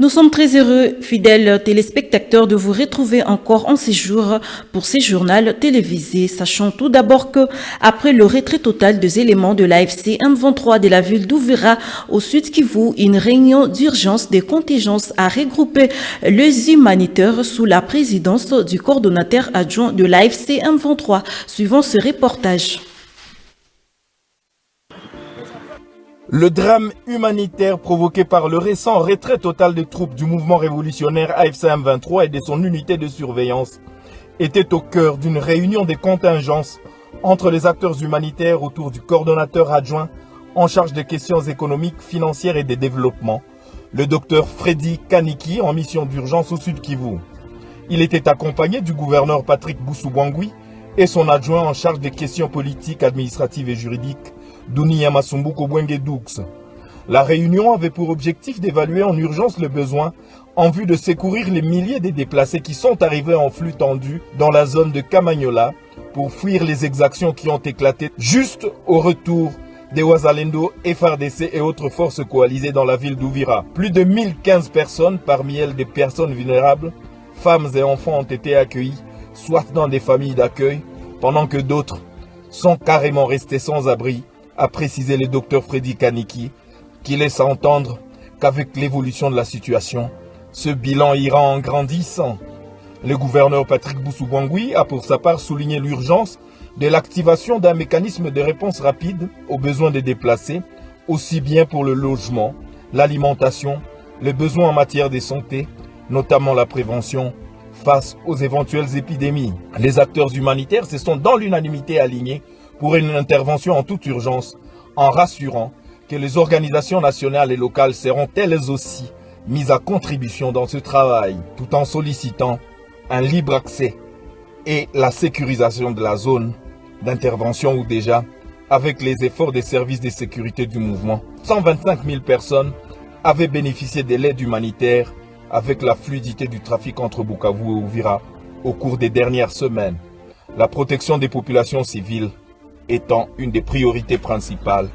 Nous sommes très heureux, fidèles téléspectateurs, de vous retrouver encore en séjour pour ces journaux télévisés. Sachant tout d'abord que, après le retrait total des éléments de l'AFC M23 de la ville d'Uvira au sud Kivu, une réunion d'urgence des contingences a regroupé les humanitaires sous la présidence du coordonnateur adjoint de l'AFC M23. Suivant ce reportage. Le drame humanitaire provoqué par le récent retrait total des troupes du mouvement révolutionnaire AFC M23 et de son unité de surveillance était au cœur d'une réunion des contingences entre les acteurs humanitaires autour du coordonnateur adjoint en charge des questions économiques, financières et des développements, le docteur Freddy Kaniki, en mission d'urgence au Sud Kivu. Il était accompagné du gouverneur Patrick Boussou-Bangui et son adjoint en charge des questions politiques, administratives et juridiques, Douni Yamasumbuko Bwenge-Doux. La réunion avait pour objectif d'évaluer en urgence le besoin en vue de secourir les milliers de déplacés qui sont arrivés en flux tendu dans la zone de Kamanyola pour fuir les exactions qui ont éclaté juste au retour des Wazalendo, FARDC et autres forces coalisées dans la ville d'Uvira. Plus de 1015 personnes, parmi elles des personnes vulnérables, femmes et enfants, ont été accueillis, soit dans des familles d'accueil, pendant que d'autres sont carrément restés sans abri, a précisé le docteur Freddy Kaniki, qui laisse entendre qu'avec l'évolution de la situation, ce bilan ira en grandissant. Le gouverneur Patrick Boussou-Bangui a pour sa part souligné l'urgence de l'activation d'un mécanisme de réponse rapide aux besoins des déplacés, aussi bien pour le logement, l'alimentation, les besoins en matière de santé, notamment la prévention, face aux éventuelles épidémies. Les acteurs humanitaires se sont dans l'unanimité alignés pour une intervention en toute urgence, en rassurant que les organisations nationales et locales seront elles aussi mises à contribution dans ce travail, tout en sollicitant un libre accès et la sécurisation de la zone d'intervention où déjà, avec les efforts des services de sécurité du mouvement, 125 000 personnes avaient bénéficié de l'aide humanitaire avec la fluidité du trafic entre Bukavu et Uvira au cours des dernières semaines. La protection des populations civiles étant une des priorités principales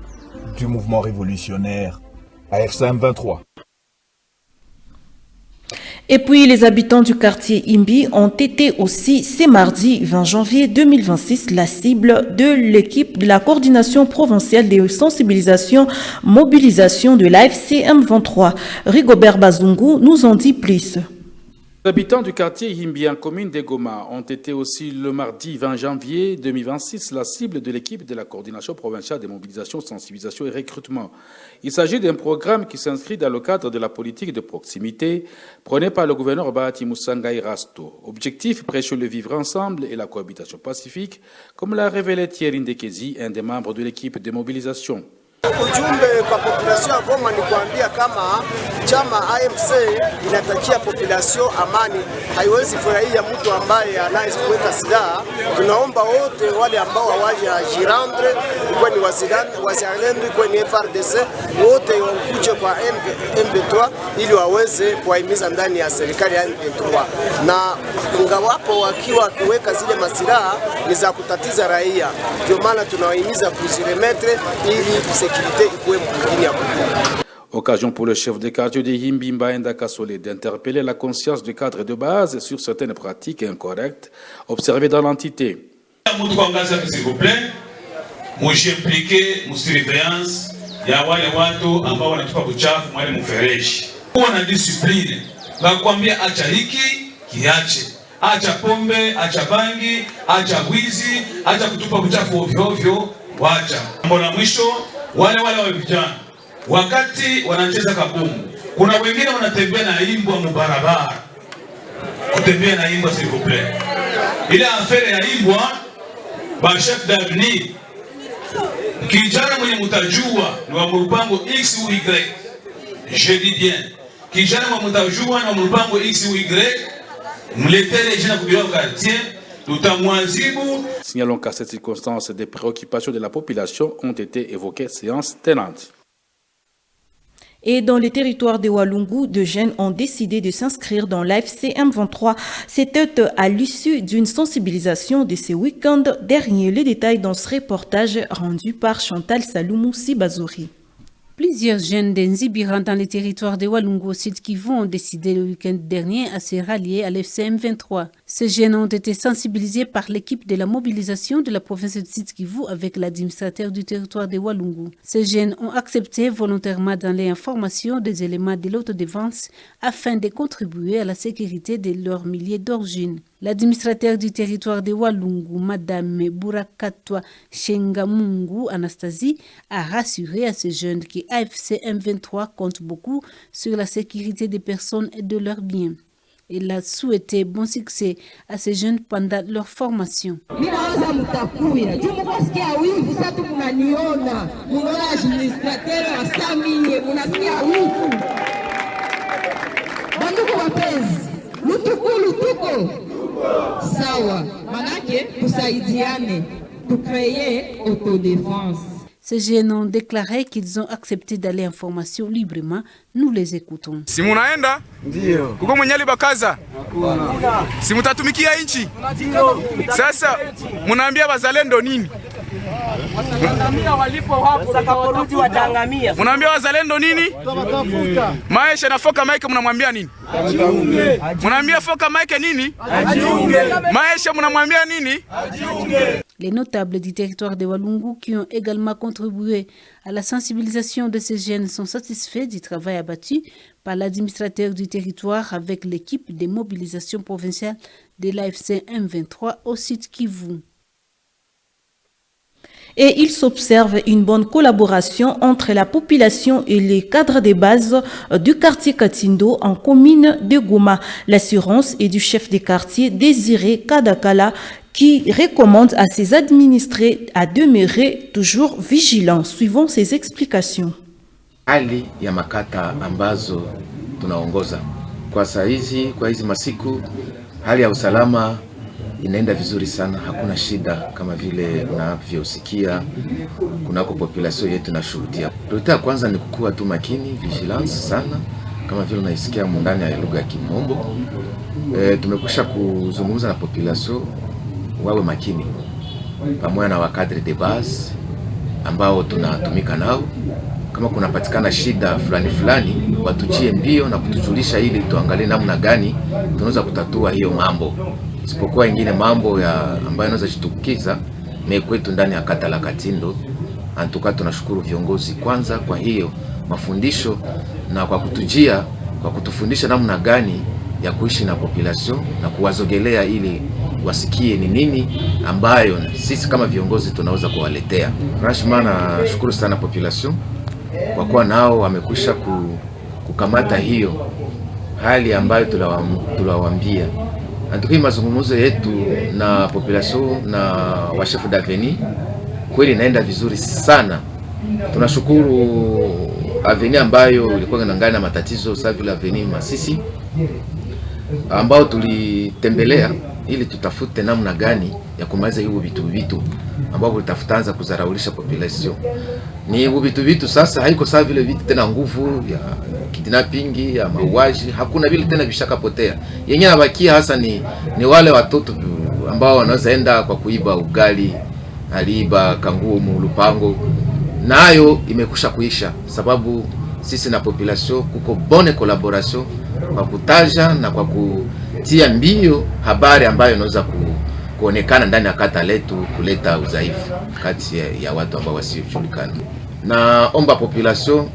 du mouvement révolutionnaire AFC M23. Et puis, les habitants du quartier Imbi ont été aussi, ce mardi 20 janvier 2026, la cible de l'équipe de la coordination provinciale de sensibilisation mobilisation de l'AFC M23. Rigobert Bazungu nous en dit plus. Les habitants du quartier Imbi en commune de Goma ont été aussi le mardi 20 janvier 2026 la cible de l'équipe de la coordination provinciale de mobilisation, sensibilisation et recrutement. Il s'agit d'un programme qui s'inscrit dans le cadre de la politique de proximité prônée par le gouverneur Bahati Moussanga Rasto. Objectif, prêcher le vivre ensemble et la cohabitation pacifique, comme l'a révélé Thierry Ndekezi, un des membres de l'équipe de mobilisation. Ujumbe kwa population ya Goma ni kuambia kama chama AMC inatakia population amani, haiwezi furahia mtu ambaye anayeweka silaha. Tunaomba wote wale ambao hawaje jirandre, kwa ni wazalendo, kwa ni FARDC, wote wakuje kwa M23 ili waweze kuhimiza ndani ya serikali ya M23, na ingawapo wakiwa kuweka zile masilaha ni za kutatiza raia. Ndio maana tunawahimiza kuziremetre ili Occasion pour le chef de quartier de Imbi Mbaenda Kasole d'interpeller la conscience du cadre de base sur certaines pratiques incorrectes observées dans l'entité. S'il vous plaît, moi impliqué mon surveillance ya wale watu ambao wanatupa uchafu mwale mfereji. Kuwa na discipline. Nakwambia acha hiki kiache. Acha pombe, acha bangi, acha wizi, acha kutupa uchafu ovyo ovyo, wacha. Mambo la mwisho, wale wa vijana wakati wanacheza kabumbu, kuna wengine wanatembea na imbwa mubarabara. Kutembea na imbwa s'il vous plaît. Ile affaire ya imbwa ba chef d'avenir kijana mwenye mtajua ni wa mpango X ou Y. Je dis bien, kijana mwenye mtajua na mpango X ou Y, mletele jina kubira quartier. Signalons qu'à cette circonstance, des préoccupations de la population ont été évoquées, séance tenante. Et dans les territoires de Walungu, de jeunes ont décidé de s'inscrire dans l'AFC M23. C'était à l'issue d'une sensibilisation de ce week-end dernier. Les détails dans ce reportage rendu par Chantal Saloumou Sibazouri. Plusieurs jeunes d'Nzibira dans les territoires de Walungu au Sud Kivu ont décidé le week-end dernier à se rallier à l'FCM 23. Ces jeunes ont été sensibilisés par l'équipe de la mobilisation de la province de Sud Kivu avec l'administrateur du territoire de Walungu. Ces jeunes ont accepté volontairement d'aller en formation des éléments de l'autodéfense afin de contribuer à la sécurité de leurs milliers d'origines. L'administrateur du territoire de Walungu, Madame Burakatwa Shengamungu Anastasie, a rassuré à ces jeunes que AFC M23 compte beaucoup sur la sécurité des personnes et de leurs biens. Il a souhaité bon succès à ces jeunes pendant leur formation. Sawa, manake tusaidiane, tucreye autodéfense. Ces jeunes ont déclaré qu'ils ont accepté d'aller en formation librement. Nous les écoutons. Si munaenda? Ndio. Kuko mwenyali bakaza? Hakuna. Si mutatumikia nchi? Sasa munaambia wazalendo nini? Munaambia walipo hapo watakaporudi watangamia. Munaambia wazalendo nini? Maisha na foka Mike mnamwambia nini? Ajiunge. Munaambia foka Mike nini? Ajiunge. Maisha mnamwambia nini? Ajiunge. Les notables du territoire de Walungu qui ont également contribué à la sensibilisation de ces jeunes sont satisfaits du travail abattu par l'administrateur du territoire avec l'équipe de mobilisation provinciale de l'AFC M23 au Sud Kivu. Et il s'observe une bonne collaboration entre la population et les cadres de base du quartier Katindo en commune de Goma. L'assurance est du chef de quartier Désiré Kadakala qui recommande à ses administrés à demeurer toujours vigilants. Suivons ses explications. Hali ya makata ambazo tunaongoza kwa saizi, kwa hizi masiku, hali ya usalama inaenda vizuri sana, hakuna shida kama vile unavyosikia kunako population yetu nashuhudia. Priority kwanza ni kukua tu makini, vigilance sana kama vile unaisikia ndani ya lugha ya Kimombo. Tumekusha kuzungumza na population wawe makini pamoja na wakadre de base ambao tunatumika nao. Kama kunapatikana shida fulani watujie mbio na kutujulisha ili tuangalie namna gani tunaweza kutatua hiyo mambo. Isipokuwa ingine mambo ambayo yanaweza jitukiza ni kwetu ndani ya kata la Katindo. Antuka tunashukuru viongozi kwanza kwa hiyo mafundisho na kwa kutujia, kwa kutufundisha namna gani ya kuishi na population na kuwazogelea ili wasikie ni nini ambayo sisi kama viongozi tunaweza kuwaletea. Rashman, nashukuru sana population kwa kuwa nao wamekwisha kukamata hiyo hali ambayo tuliwaambia. Antuki mazungumzo yetu na population na wa chef d'avenue kweli inaenda vizuri sana. Tunashukuru avenue ambayo ilikuwa inangana matatizo sawa vile avenue Masisi ambao tulitembelea ili tutafute namna gani ya kumaliza hiyo vitu ambao tutafutanza kuzaraulisha population. Ni hiyo vitu sasa haiko sawa vile vitu tena nguvu ya kidnapping ya mauaji, hakuna vile tena vishakapotea. Yenyewe nabakia hasa ni wale watoto ambao wanaweza enda kwa kuiba ugali, aliiba kangumu, lupango. Nayo imekusha kuisha sababu sisi na population kuko bonne collaboration kwa kutaja na kwa kutia mbio habari ambayo inaweza kuonekana ndani ya kata letu kuleta udhaifu kati ya watu ambao wasiojulikana. Na omba population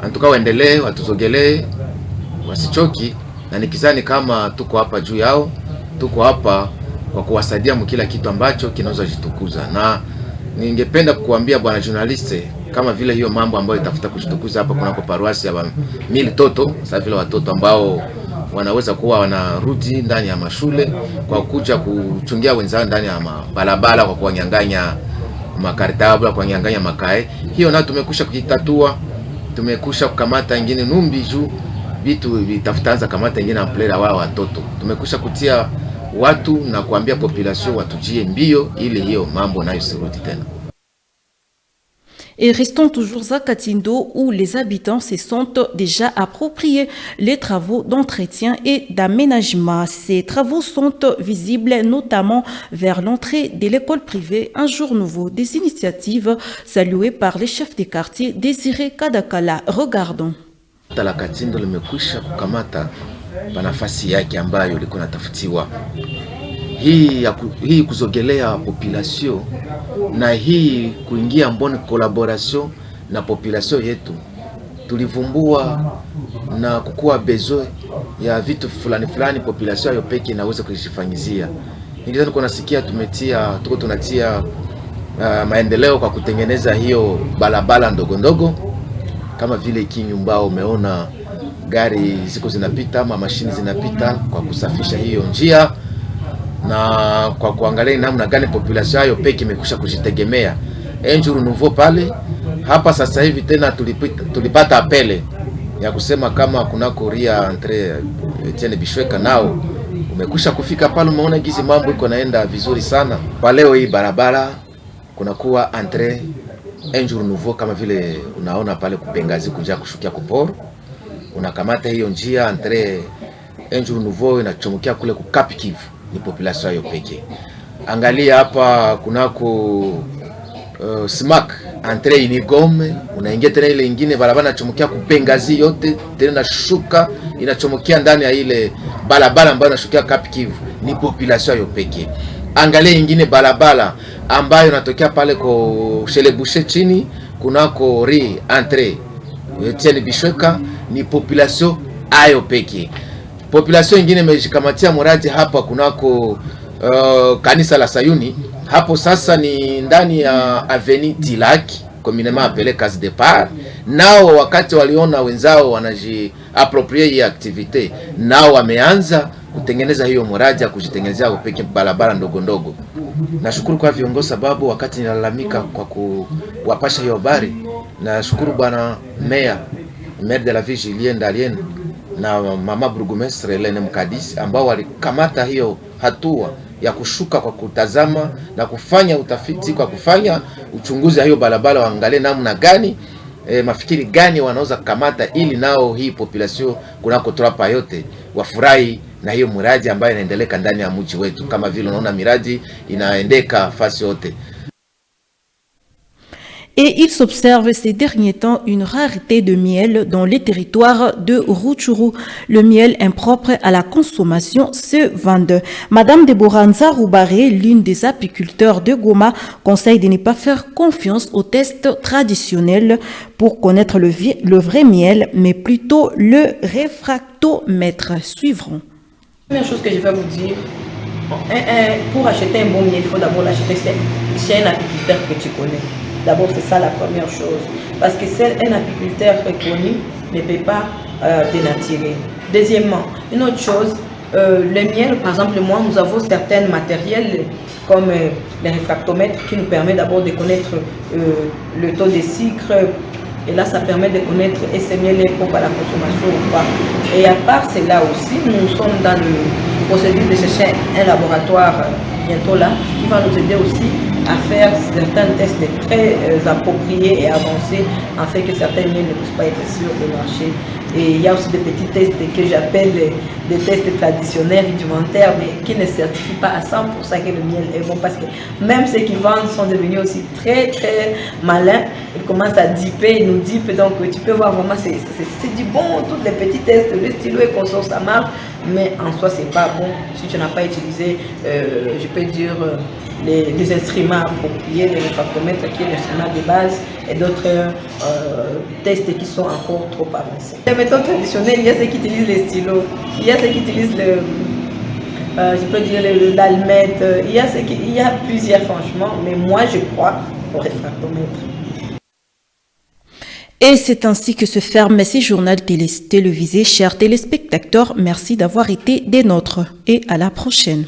antuka waendelee, watuzogelee, wasichoki, na nikizani kama tuko hapa juu yao, tuko hapa kwa kuwasaidia mkila kitu ambacho kinaweza jitukuza. Na ningependa kukuambia bwana journaliste, kama vile hiyo mambo ambayo itafuta kushtukuza hapa kunako paroisi ya 1000 toto, sasa vile watoto ambao wanaweza kuwa wanarudi ndani ya mashule kwa kuja kuchungia wenzao ndani ya barabara kwa kuwanyang'anya makartabla, kwa kuwanyang'anya makae. Hiyo na tumekusha kujitatua, tumekusha kukamata ingine numbi juu vitu vitafutanza kamata ingine amplera wao watoto. Tumekusha kutia watu na kuambia population watujie mbio ili hiyo mambo nayo sirudi tena. Et restons toujours à Katindo où les habitants se sont déjà appropriés les travaux d'entretien et d'aménagement. Ces travaux sont visibles notamment vers l'entrée de l'école privée Un Jour Nouveau. Des initiatives saluées par les chefs des quartiers Désiré Kadakala. Regardons. La Katindo limekwisha kukamata nafasi yake ambayo ilikuwa inatafutiwa. Hii kuzogelea population na hii kuingia mboni collaboration na population yetu, tulivumbua na kukua besoin ya vitu fulani population hiyo peke inaweza kujifanyizia. Ndio niko nasikia tunatia maendeleo kwa kutengeneza hiyo balabala ndogo kama vile Kinyumbao, umeona gari ziko zinapita ama mashini zinapita kwa kusafisha hiyo njia, na kwa kuangalia namna gani population hiyo peke imekusha kujitegemea. Un Jour Nouveau pale hapa sasa hivi tena tulipata apele ya kusema kama kuna koria entre Etienne Bishweka nao umekusha kufika pale. Umeona gizi mambo iko naenda vizuri sana. Kwa leo hii barabara kunakuwa entre Un Jour Nouveau kama vile unaona pale kupengazi kuja kushukia kuporo, unakamata hiyo njia entre Un Jour Nouveau inachomokia kule ku Cap Kivu, ni population hiyo pekee. Angalia hapa kunako Smack entre Inigome, unaingia tena ile nyingine barabara inachomokia kupengazi yote tena nashuka inachomokia ndani ya ile barabara ambayo inashukia Cap Kivu, ni population hiyo pekee. Angalia nyingine barabara ambayo inatokea pale kwa Shelebushe chini kunako ri entre Etienne Bishweka, ni population ayo pekee. Population nyingine imejikamatia muradi hapa kunako kanisa la Sayuni. Hapo sasa ni ndani ya Avenue Tilak, communément appelé Case Départ. Nao wakati waliona wenzao wanajiapproprier hii activité, nao wameanza kutengeneza hiyo muradi ya kujitengenezea upeke barabara ndogo. Nashukuru kwa viongozi sababu wakati nilalamika kwa kuwapasha hiyo habari, nashukuru bwana maire de la ville Julien Dalien na mama burgomestre Helene Mkadisi ambao walikamata hiyo hatua ya kushuka kwa kutazama na kufanya utafiti, kwa kufanya uchunguzi wa hiyo barabara, waangalie namna gani mafikiri gani wanaweza kamata ili nao hii population kunako Trapa yote wafurahi na hiyo miradi ambayo inaendeleka ndani ya mji wetu, kama vile unaona miradi inaendeka fasi yote. Et il s'observe ces derniers temps une rareté de miel dans les territoires de Rutshuru. Le miel impropre à la consommation se vend. Madame Deborah Nzaroubaré, l'une des apiculteurs de Goma, conseille de ne pas faire confiance aux tests traditionnels pour connaître le vrai miel, mais plutôt le réfractomètre. Suivrons. La première chose que je vais vous dire, pour acheter un bon miel, il faut d'abord l'acheter chez un apiculteur que tu connais. D'abord, c'est ça la première chose. Parce que un apiculteur reconnu ne peut pas dénaturer. Deuxièmement, une autre chose, le miel, par exemple, moi, nous avons certains matériels comme les réfractomètres qui nous permet d'abord de connaître le taux de sucre. Et là, ça permet de connaître et ce miel est propre à la consommation ou pas. Et à part cela aussi, nous sommes dans le procédure de chercher un laboratoire bientôt là, qui va nous aider aussi à faire certains tests très appropriés et avancés, afin que certains miels ne puissent pas être sur le marché. Et il y a aussi des petits tests que j'appelle des tests traditionnels, rudimentaires, mais qui ne certifient pas à 100% que le miel est bon, parce que même ceux qui vendent sont devenus aussi très malins. Ils commencent à dipper, ils nous dippent, donc tu peux voir vraiment, c'est du bon, tous les petits tests, le stylo et consort, ça marche, mais en soi c'est pas bon si tu n'as pas utilisé, je peux dire, les instruments appropriés, les réfractomètres qui est l'instrument de base, et d'autres tests qui sont encore trop avancés. Les méthodes traditionnelles, il y a ceux qui utilisent les stylos, il y a ceux qui utilisent je peux dire l'almette, il y a plusieurs franchement, mais moi je crois au réfractomètre. Et c'est ainsi que se ferme ce journal télévisé. Chers téléspectateurs, merci d'avoir été des nôtres et à la prochaine.